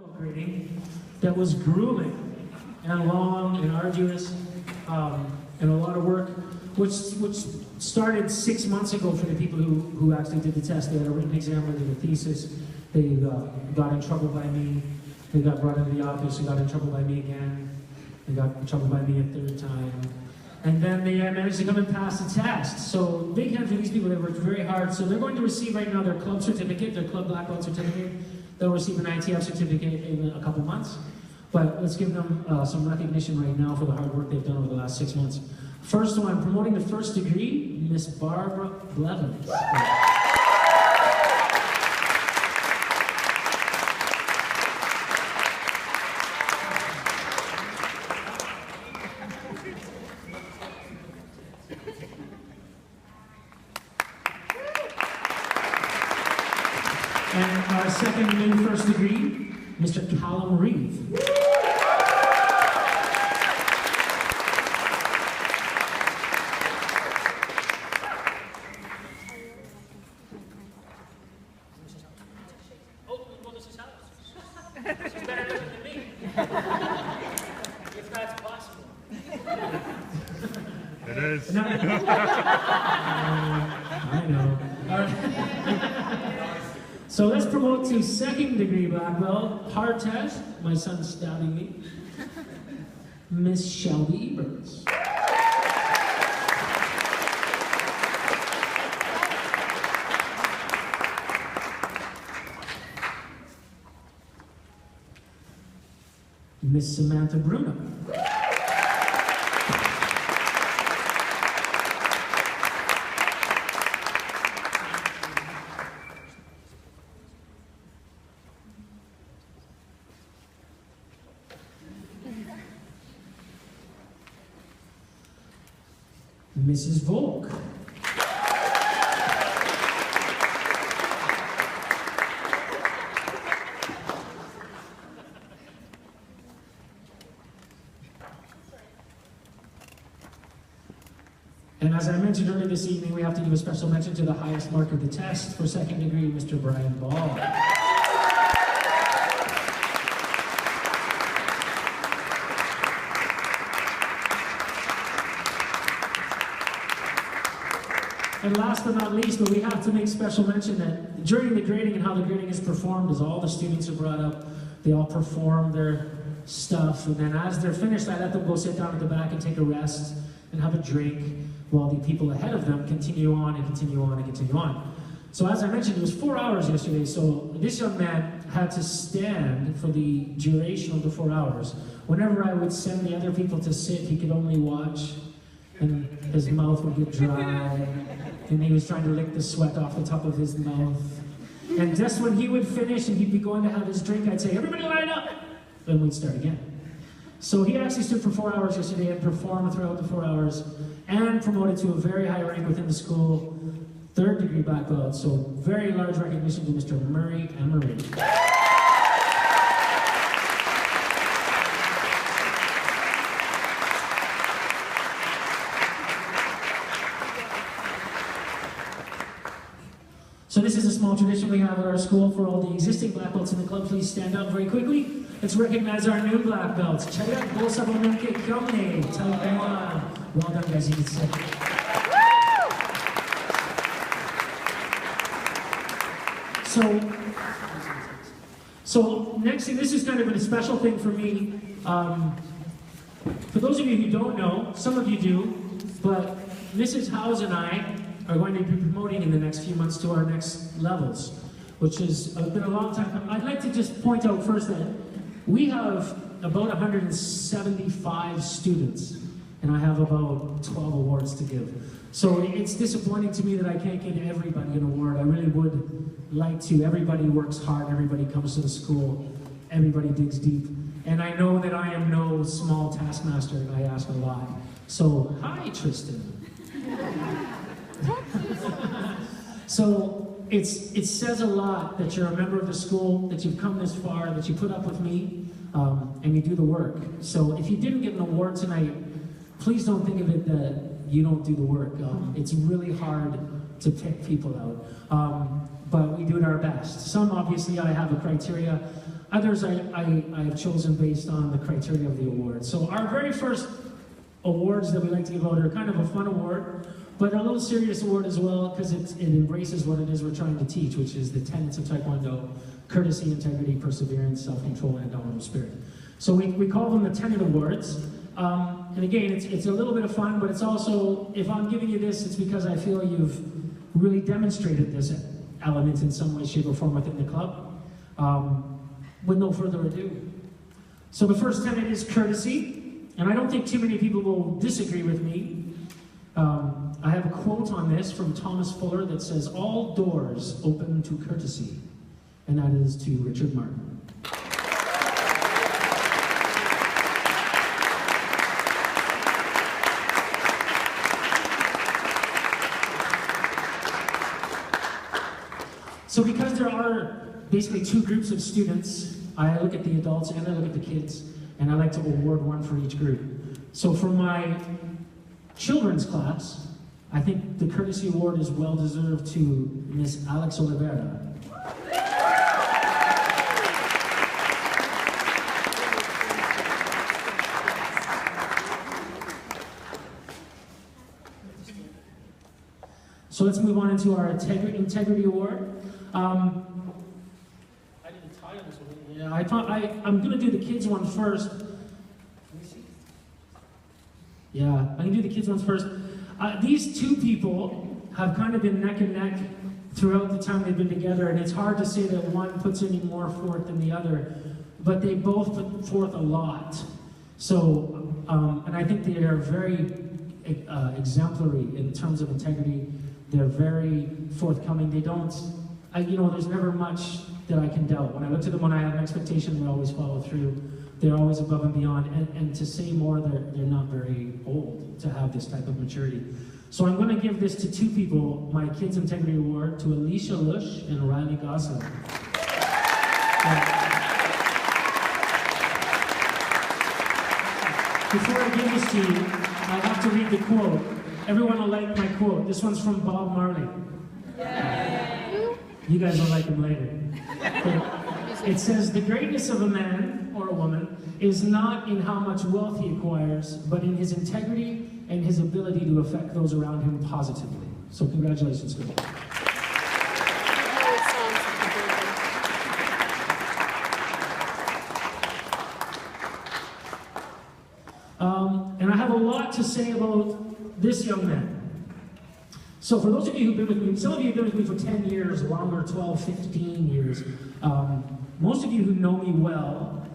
Grading that was grueling and long and arduous and a lot of work, which started 6 months ago for the people who actually did the test. They had a written exam, they did a thesis, they got in trouble by me, they got brought into the office, they got in trouble by me again, they got in trouble by me a third time, and then they managed to come and pass the test. So big hand for these people, they worked very hard. So they're going to receive right now their club certificate, their club black belt certificate. They'll receive an ITF certificate in a couple months. But let's give them some recognition right now for the hard work they've done over the last 6 months. First one, promoting the first degree, Miss Barbara Blevins. And our second new first degree, Mr. Callum Reeve. Oh, well, this is house. She's better looking than me. If that's possible. It is. No. I know. All right. So let's promote to second degree black belt, hard test. My son's stabbing me. Miss Shelby Eberts. Miss Samantha Bruno. Mrs. Volk. And as I mentioned earlier this evening, we have to give a special mention to the highest mark of the test for second degree, Mr. Brian Ball. And last but not least, but we have to make special mention that during the grading and how the grading is performed is all the students are brought up, they all perform their stuff, and then as they're finished, I let them go sit down at the back and take a rest and have a drink while the people ahead of them continue on and continue on and continue on. So as I mentioned, it was 4 hours yesterday, so this young man had to stand for the duration of the 4 hours. Whenever I would send the other people to sit, he could only watch, and his mouth would get dry, and he was trying to lick the sweat off the top of his mouth. And just when he would finish and he'd be going to have his drink, I'd say, "Everybody line up!" Then we'd start again. So he actually stood for 4 hours yesterday and performed throughout the 4 hours and promoted to a very high rank within the school, third degree black belt. So very large recognition to Mr. Murray Emery. So this is a small tradition we have at our school for all the existing black belts in the club. Please stand up very quickly. Let's recognize our new black belts. Well done, guys. You can sit. So next thing, this is kind of a special thing for me. For those of you who don't know, some of you do, but Mrs. Howes and I are going to be promoting in the next few months to our next levels, which has been a long time. I'd like to just point out first that we have about 175 students, and I have about 12 awards to give. So it's disappointing to me that I can't give everybody an award. I really would like to. Everybody works hard, everybody comes to the school, everybody digs deep. And I know that I am no small taskmaster, and I ask a lot. So, hi, Tristan. So it says a lot that you're a member of the school, that you've come this far, that you put up with me, and you do the work. So if you didn't get an award tonight, please don't think of it that you don't do the work. It's really hard to pick people out, but we do it our best. Some, obviously, I have a criteria. Others I have chosen based on the criteria of the award. So our very first awards that we like to give out are kind of a fun award, but a little serious award as well, because it embraces what it is we're trying to teach, which is the tenets of Taekwondo: courtesy, integrity, perseverance, self-control, and indomitable spirit. So we call them the Tenet Awards. And again, it's a little bit of fun, but it's also, if I'm giving you this, it's because I feel you've really demonstrated this element in some way, shape, or form within the club. With no further ado. So the first tenet is courtesy, and I don't think too many people will disagree with me. I have a quote on this from Thomas Fuller that says, "All doors open to courtesy," and that is to Richard Martin. So because there are basically two groups of students, I look at the adults and I look at the kids, and I like to award one for each group. So for my children's class, I think the courtesy award is well deserved to Miss Alex Oliveira. So let's move on into our integrity award. I didn't tie on this one. Yeah, I'm going to do the kids one first. Let me see. Yeah, I'm going to do the kids ones first. These two people have kind of been neck and neck throughout the time they've been together, and it's hard to say that one puts any more forth than the other, but they both put forth a lot. So, and I think they are very exemplary in terms of integrity. They're very forthcoming. They don't, there's never much that I can doubt. When I look to them, when I have an expectation, they always follow through. They're always above and beyond. And to say more, they're not very old to have this type of maturity. So I'm going to give this to two people, my Kids Integrity Award, to Alicia Lush and Riley Gosselin. Before I give this to you, I have to read the quote. Everyone will like my quote. This one's from Bob Marley. Yay. You guys will like him later. It says, "The greatness of a man or a woman is not in how much wealth he acquires, but in his integrity and his ability to affect those around him positively." So congratulations to him. And I have a lot to say about this young man. So for those of you who've been with me, some of you have been with me for 10 years, longer, 12, 15 years. Most of you who know me well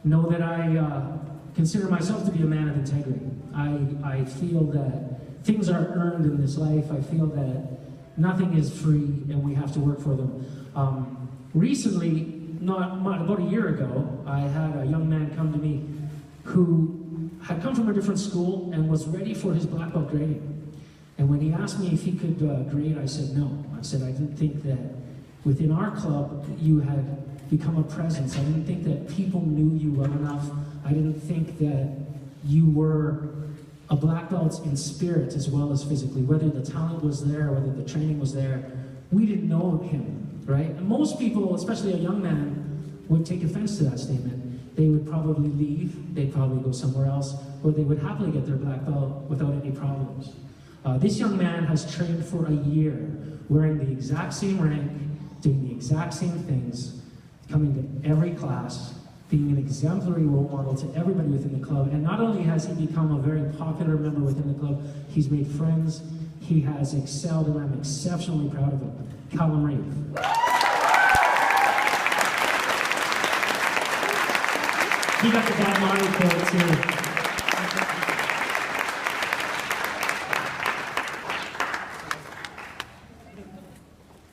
know that I consider myself to be a man of integrity. I feel that things are earned in this life. I feel that nothing is free and we have to work for them. Recently, about a year ago, I had a young man come to me who had come from a different school and was ready for his black belt grading. And when he asked me if he could grade, I said no. I said I didn't think that within our club you had become a presence. I didn't think that people knew you well enough. I didn't think that you were a black belt in spirit as well as physically. Whether the talent was there, whether the training was there, we didn't know him, right? And most people, especially a young man, would take offense to that statement. They would probably leave, they'd probably go somewhere else, or they would happily get their black belt without any problems. This young man has trained for a year, wearing the exact same rank, doing the exact same things, coming to every class, being an exemplary role model to everybody within the club. And not only has he become a very popular member within the club, he's made friends, he has excelled, and I'm exceptionally proud of him. Callum Reeve. He got the Bob Marley quote too.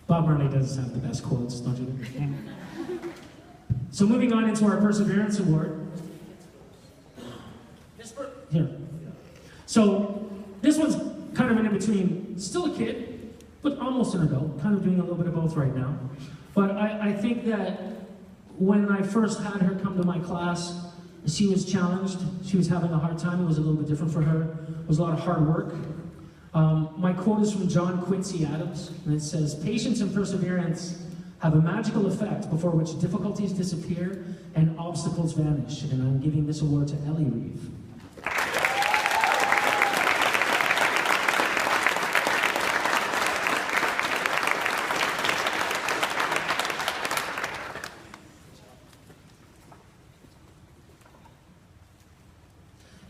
Bob Marley does have the best quotes, don't you think? So moving on into our Perseverance Award. Here. So this one's kind of an in-between. Still a kid, but almost an adult. Kind of doing a little bit of both right now. But I think that when I first had her come to my class, she was challenged. She was having a hard time. It was a little bit different for her. It was a lot of hard work. My quote is from John Quincy Adams, and it says, "Patience and perseverance have a magical effect before which difficulties disappear and obstacles vanish. And I'm giving this award to Ellie Reeve.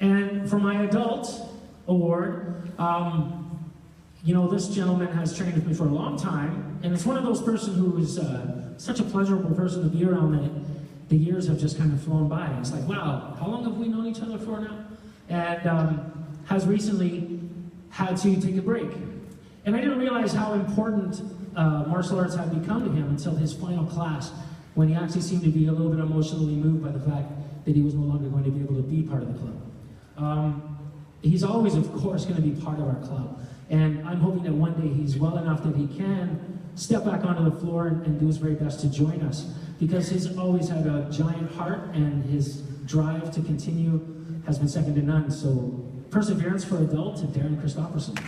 And for my adult award, you know, this gentleman has trained with me for a long time, and it's one of those persons who is such a pleasurable person to be around that the years have just kind of flown by. And it's like, wow, how long have we known each other for now? And has recently had to take a break. And I didn't realize how important martial arts had become to him until his final class, when he actually seemed to be a little bit emotionally moved by the fact that he was no longer going to be able to be part of the club. He's always, of course, going to be part of our club. And I'm hoping that one day he's well enough that he can step back onto the floor and do his very best to join us. Because he's always had a giant heart, and his drive to continue has been second to none. So, perseverance for adult to Darren Christopherson.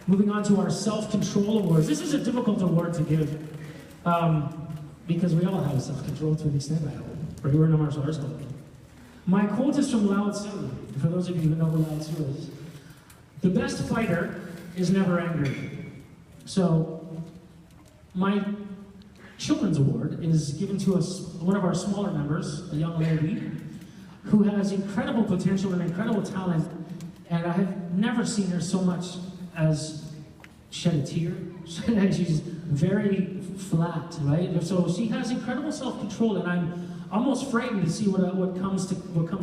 Moving on to our self-control awards. This is a difficult award to give because we all have self-control to an extent, I hope. Right? We're in a martial arts club. My quote is from Lao Tzu. For those of you who know who Lao Tzu is, the best fighter is never angry. So, my children's award is given to one of our smaller members, a young lady, who has incredible potential and incredible talent, and I have never seen her so much as shed a tear. She's very flat, right? So she has incredible self-control, and I'm almost frightened to see what comes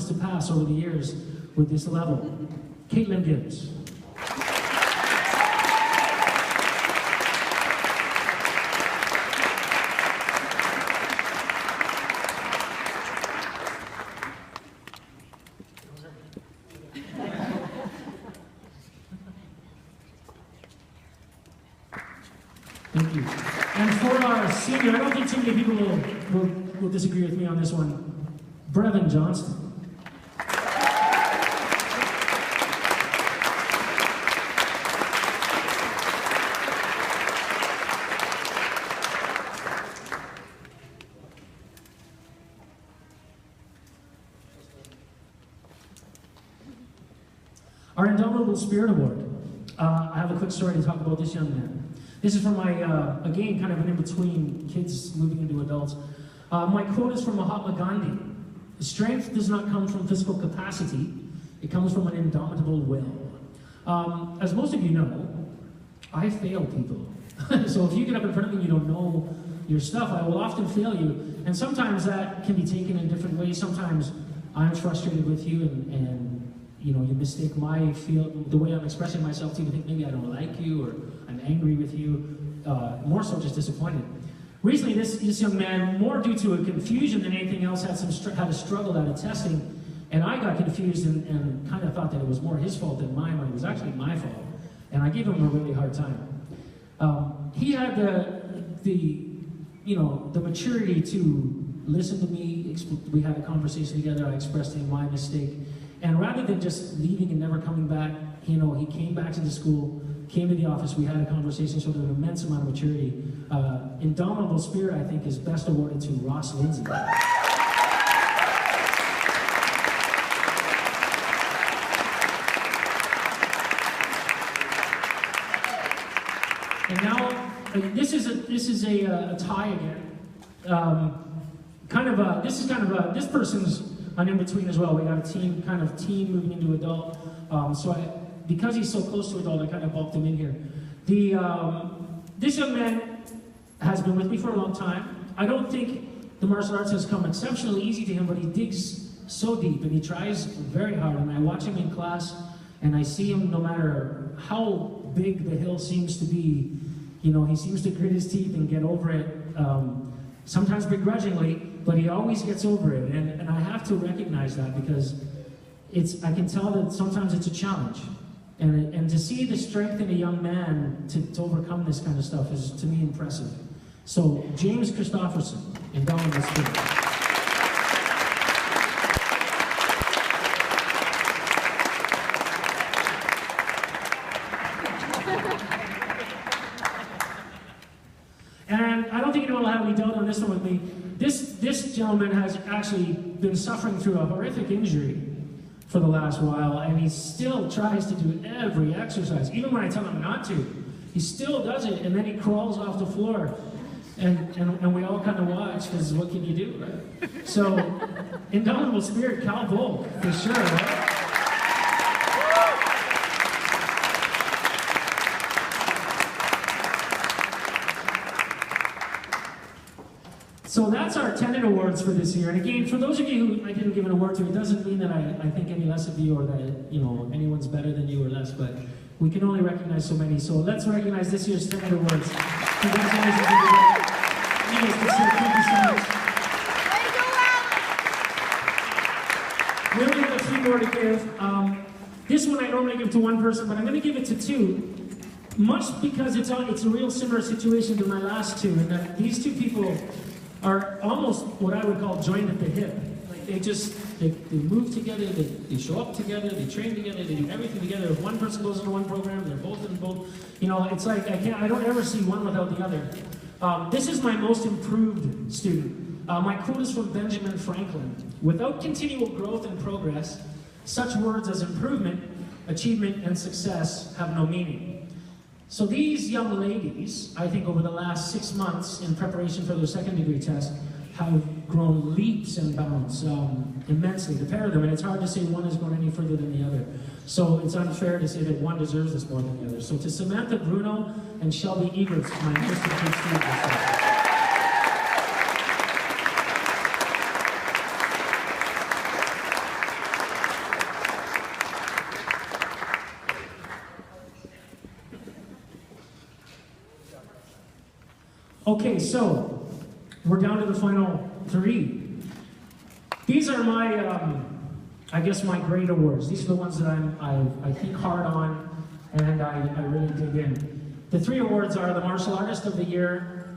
to pass over the years with this level. Caitlin Gibbs. Thank you. And for our senior, I don't think too many people will disagree with me on this one, Brevin Johnston. Our Indomitable Spirit Award. I have a quick story to talk about this young man. This is from my, again, kind of an in-between, kids moving into adults. My quote is from Mahatma Gandhi. Strength does not come from physical capacity, it comes from an indomitable will. As most of you know, I fail people. So if you get up in front of me and you don't know your stuff, I will often fail you. And sometimes that can be taken in different ways. Sometimes I'm frustrated with you and you know, you mistake the way I'm expressing myself to think maybe I don't like you or I'm angry with you, more so just disappointed. Recently, this young man, more due to a confusion than anything else, had a struggle out of testing, and I got confused and kind of thought that it was more his fault than mine when it was actually my fault, and I gave him a really hard time. He had the maturity to listen to me. We had a conversation together. I expressed to him my mistake. And rather than just leaving and never coming back, he came back to the school, came to the office, we had a conversation, showed an immense amount of maturity. Indomitable Spirit, I think, is best awarded to Ross Lindsay. And now, this is a tie again. This person's an in-between as well. We got a team moving into adult. Because he's so close to adult, I kind of bumped him in here. This young man has been with me for a long time. I don't think the martial arts has come exceptionally easy to him, but he digs so deep and he tries very hard. And I watch him in class and I see him, no matter how big the hill seems to be, he seems to grit his teeth and get over it, sometimes begrudgingly. but he always gets over it. And I have to recognize that because I can tell that sometimes it's a challenge. And to see the strength in a young man to overcome this kind of stuff is, to me, impressive. So, James Christopherson, Indomitable Spirit. And I don't think anyone will have any doubt on this one with me. This gentleman has actually been suffering through a horrific injury for the last while, and he still tries to do every exercise. Even when I tell him not to, he still does it, and then he crawls off the floor. And we all kind of watch, because what can you do, right? So, Indomitable Spirit, Cal Volk, for sure, right? So that's our Tenet Awards for this year. And again, for those of you who I didn't give an award to, it doesn't mean that I think any less of you or that, you know, anyone's better than you or less, but we can only recognize so many. So let's recognize this year's Tenet Awards. Congratulations, everybody. You guys can say thank you so much. We only have a few more to give. This one I normally give to one person, but I'm going to give it to two. Much because it's a real similar situation to my last two, in that these two people are almost what I would call joined at the hip. Like they move together, they show up together, they train together, they do everything together. If one person goes into one program, they're both in both. You know, it's like I don't ever see one without the other. This is my most improved student. My quote is from Benjamin Franklin. Without continual growth and progress, such words as improvement, achievement, and success have no meaning. So these young ladies, I think over the last 6 months in preparation for their second degree test, have grown leaps and bounds immensely, the pair of them, and it's hard to say one has gone any further than the other. So it's unfair to say that one deserves this more than the other. So to Samantha Bruno and Shelby Eberts, my most improved students. Okay, so we're down to the final three. These are my, I guess, my grade awards. These are the ones that I think hard on and I really dig in. The three awards are the Martial Artist of the Year,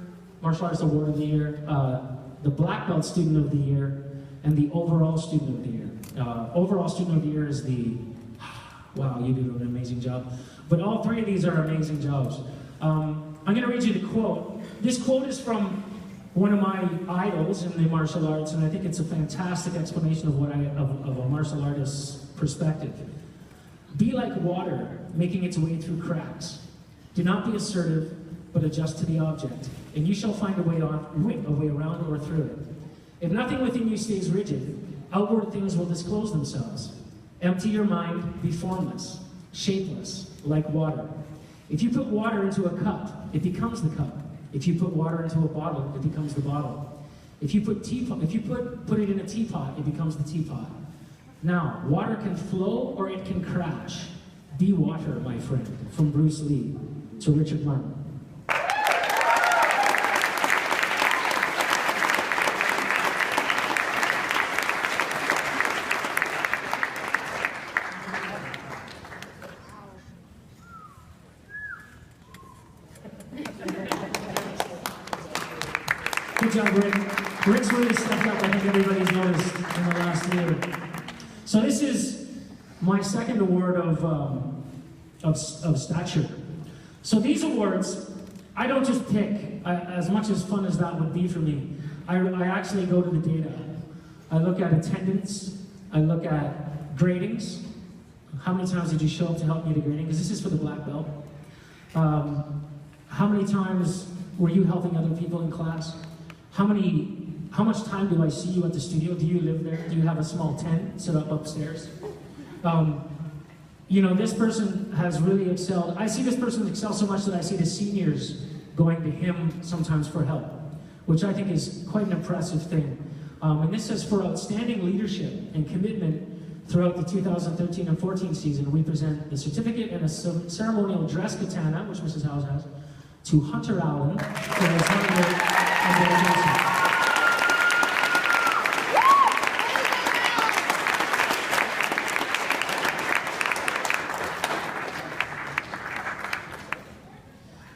Martial Artist Award of the Year, the Black Belt Student of the Year, and the Overall Student of the Year. Overall Student of the Year is the, wow, you did an amazing job. But all three of these are amazing jobs. I'm going to read you the quote. This quote is from one of my idols in the martial arts, and I think it's a fantastic explanation of of a martial artist's perspective. Be like water, making its way through cracks. Do not be assertive, but adjust to the object, and you shall find a way around or through it. If nothing within you stays rigid, outward things will disclose themselves. Empty your mind, be formless, shapeless, like water. If you put water into a cup, it becomes the cup. If you put water into a bottle, it becomes the bottle. If you put it in a teapot, it becomes the teapot. Now, water can flow or it can crash. Be water, my friend. From Bruce Lee to Richard Martin. Good job, Rick. Rick's really stepped up, I think everybody's noticed in the last year. So this is my second award of stature. So these awards, I don't just pick, as much as fun as that would be for me, I actually go to the data. I look at attendance, I look at gradings. How many times did you show up to help me with the grading? Because this is for the black belt. How many times were you helping other people in class? How much time do I see you at the studio? Do you live there? Do you have a small tent set up upstairs? You know, this person has really excelled. I see this person excel so much that I see the seniors going to him sometimes for help, which I think is quite an impressive thing. And this says, for outstanding leadership and commitment throughout the 2013 and 14 season, we present the certificate and a ceremonial dress katana, which Mrs. Howes has, to Hunter Allen for his hard work and dedication.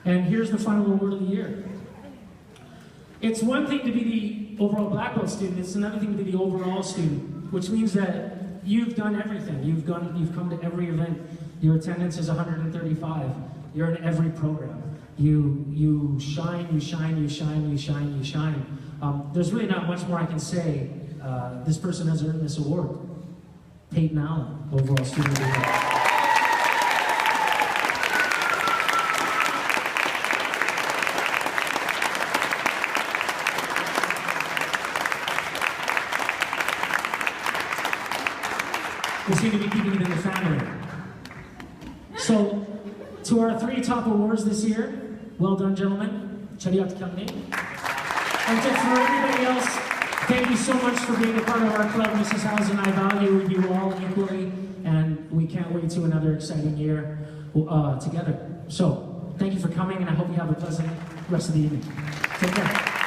And here's the final award of the year. It's one thing to be the overall black belt student, it's another thing to be the overall student, which means that you've done everything. You've come to every event. Your attendance is 135. You're in every program. You shine, you shine, you shine, you shine, you shine. There's really not much more I can say. This person has earned this award. Peyton Allen, overall student of the year. We seem to be keeping it in the family. So, to our 3 top awards this year, well done, gentlemen. Chariot Kamni. And for everybody else, thank you so much for being a part of our club, Mrs. House, and I value you all equally, and we can't wait to another exciting year together. So, thank you for coming, and I hope you have a pleasant rest of the evening. Take care.